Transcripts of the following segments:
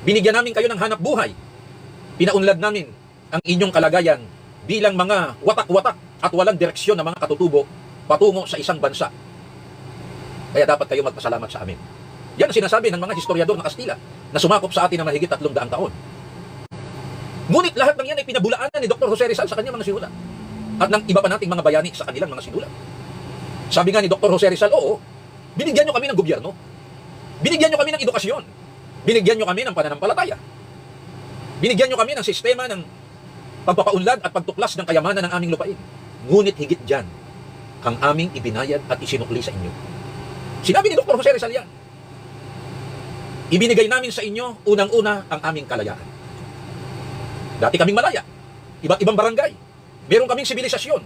Binigyan namin kayo ng hanap buhay. Pinaunlad namin ang inyong kalagayan bilang mga watak-watak at walang direksyon na mga katutubo patungo sa isang bansa. Kaya dapat kayo magpasalamat sa amin. Yan ang sinasabi ng mga historiador ng Kastila na sumakop sa atin ng mahigit 300 taon. Ngunit lahat ng yan ay pinabulaanan ni Dr. Jose Rizal sa kanyang mga sinulat at ng iba pa nating mga bayani sa kanilang mga sinulat. Sabi nga ni Dr. Jose Rizal, oo, binigyan nyo kami ng gobyerno, binigyan nyo kami ng edukasyon, binigyan nyo kami ng pananampalataya, binigyan nyo kami ng sistema ng pagpapaunlad at pagtuklas ng kayamanan ng aming lupain. Ngunit higit dyan, ang aming ibinayad at isinukli sa inyo. Sinabi ni Dr. Jose Rizal yan. Ibinigay namin sa inyo, unang-una, ang aming kalayaan. Dati kaming malaya, iba't ibang barangay, meron kaming sibilisasyon.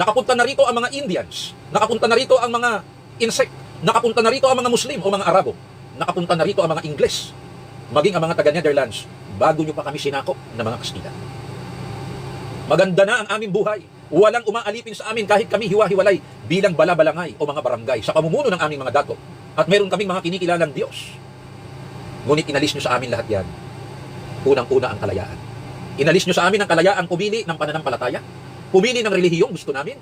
Nakapunta na rito ang mga Indians, nakapunta na rito ang mga insect, nakapunta na rito ang mga Muslim o mga Arabo, nakapunta na rito ang mga Ingles, maging ang mga taga-Netherlands, bago nyo pa kami sinakop ng mga Kastila. Maganda na ang aming buhay. Walang umaalipin sa amin kahit kami hiwa-hiwalay bilang balabalangay o mga barangay sa pamumuno ng aming mga dato. At meron kaming mga kinikilalang Diyos. Ngunit inalis nyo sa amin lahat yan. Unang-una ang kalayaan. Inalis nyo sa amin ang kalayaan pumili ng pananampalataya, pumili ng relihiyong gusto namin,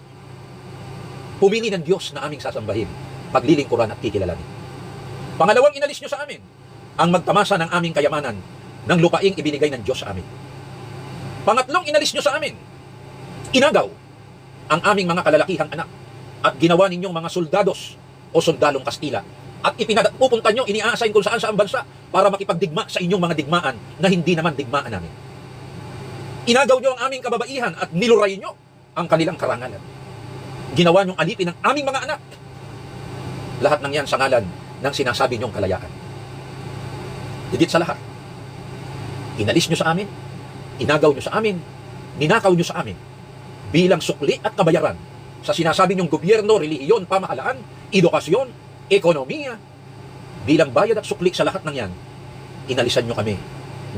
pumili ng Diyos na aming sasambahin, paglilingkuran at kikilalanin. Pangalawang inalis nyo sa amin ang magtamasa ng aming kayamanan ng lupaing ibinigay ng Diyos sa amin. Pangatlong inalis nyo sa amin, inagaw ang aming mga kalalakihang anak at ginawa ninyong mga soldados o sundalong Kastila at pupunta nyo, ini-assign kung saan sa bansa para makipagdigma sa inyong mga digmaan na hindi naman digmaan namin. Inagaw nyo ang aming kababaihan at niluray nyo ang kanilang karangalan. Ginawa nyong alipin ang aming mga anak. Lahat ng yan sa ngalan ng sinasabi nyong kalayaan. Higit sa lahat, inalis nyo sa amin, inagaw nyo sa amin, ninakaw nyo sa amin bilang sukli at kabayaran sa sinasabi nyong gobyerno, relihiyon, pamahalaan, edukasyon, ekonomiya. Bilang bayad at sukli sa lahat ng yan, inalisan nyo kami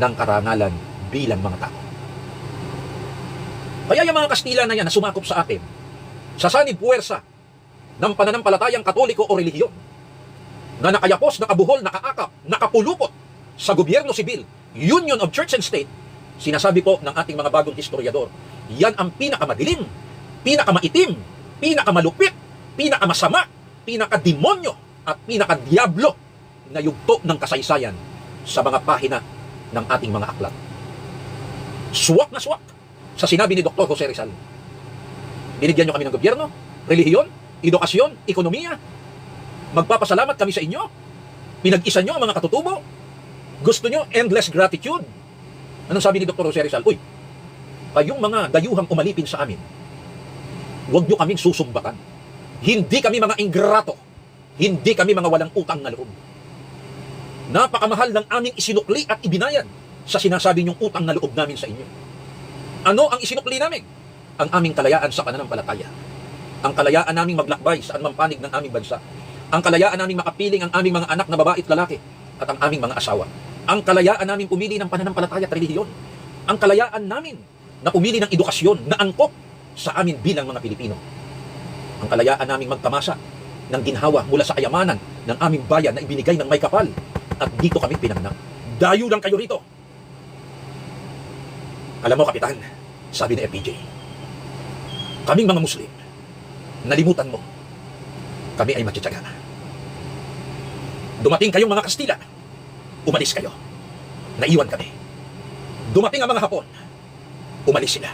ng karangalan bilang mga tao. Kaya yung mga Kastila na yan na sumakop sa atin, sa sanib puwersa ng pananampalatayang katoliko o relihiyon, na nakayapos, nakabuhol, nakaakap, nakapulupot sa gobyerno sibil, union of church and state, sinasabi po ng ating mga bagong historiador, yan ang pinakamadilim, pinakamaitim, pinakamalupit, pinakamasama, pinakademonyo at pinakadiablo na yugto ng kasaysayan sa mga pahina ng ating mga aklat. Suwak na suwak sa sinabi ni Dr. Jose Rizal. Binigyan nyo kami ng gobyerno, relihiyon, edukasyon, ekonomiya. Magpapasalamat kami sa inyo. Pinag-isa nyo ang mga katutubo. Gusto nyo endless gratitude. Anong sabi ni Dr. Jose Rizal? Uy, kayong mga dayuhang umalipin sa amin, huwag nyo kaming susumbakan. Hindi kami mga ingrato. Hindi kami mga walang utang na loob. Napakamahal ng aming isinukli at ibinayad sa sinasabi nyong utang na loob namin sa inyo. Ano ang isinukli namin? Ang aming kalayaan sa pananampalataya. Ang kalayaan naming maglakbay sa anumang panig ng aming bansa. Ang kalayaan naming makapiling ang aming mga anak na babae at lalaki at ang aming mga asawa. Ang kalayaan namin pumili ng pananampalataya at relihiyon. Ang kalayaan namin na pumili ng edukasyon na angkop sa amin bilang mga Pilipino. Ang kalayaan naming magtamasa ng ginhawa mula sa kayamanan ng aming bayan na ibinigay ng may kapal at dito kami pinanganak. Dayo lang kayo rito. Alam mo, Kapitan, sabi ni FPJ, kaming mga Muslim, nalimutan mo, kami ay matityaga. Dumating kayong mga Kastila, umalis kayo, naiwan kami. Dumating ang mga Hapon, umalis sila,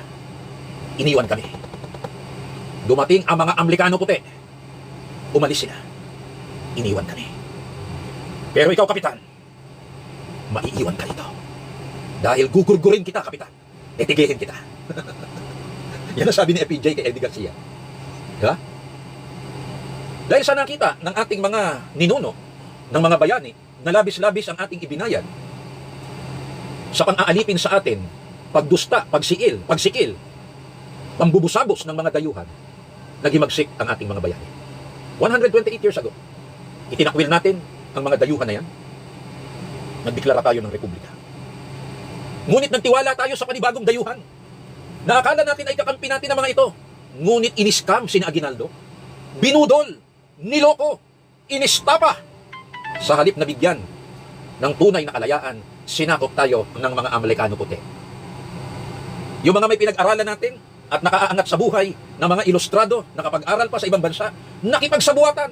iniwan kami. Dumating ang mga Amerikano puti, umalis sila, iniwan kami. Pero ikaw, Kapitan, maiiwan ka nito. Dahil gugurgurin kita, Kapitan. Itigihin kita. Yan ang sabi ni FPJ kay Eddie Garcia. Diba? Dahil sa nakita ng ating mga ninuno, ng mga bayani, na labis-labis ang ating ibinayad sa pang-aalipin sa atin, pagdusta, pagsikil, pambubusabos ng mga dayuhan, nagimagsik ang ating mga bayani. 128 years ago, itinakwil natin ang mga dayuhan na yan. Nagdeklara tayo ng republika. Ngunit nagtiwala tayo sa panibagong dayuhan. Nakakala natin ay kakampi natin ang mga ito. Ngunit iniskam si Aguinaldo. Binudol, niloko, inistapa. Sa halip na bigyan ng tunay na kalayaan, sinakop tayo ng mga Amerikano puti. Yung mga may pinag-aralan natin at nakaaangat sa buhay na mga ilustrado, nakapag-aral pa sa ibang bansa, nakipagsabuatan.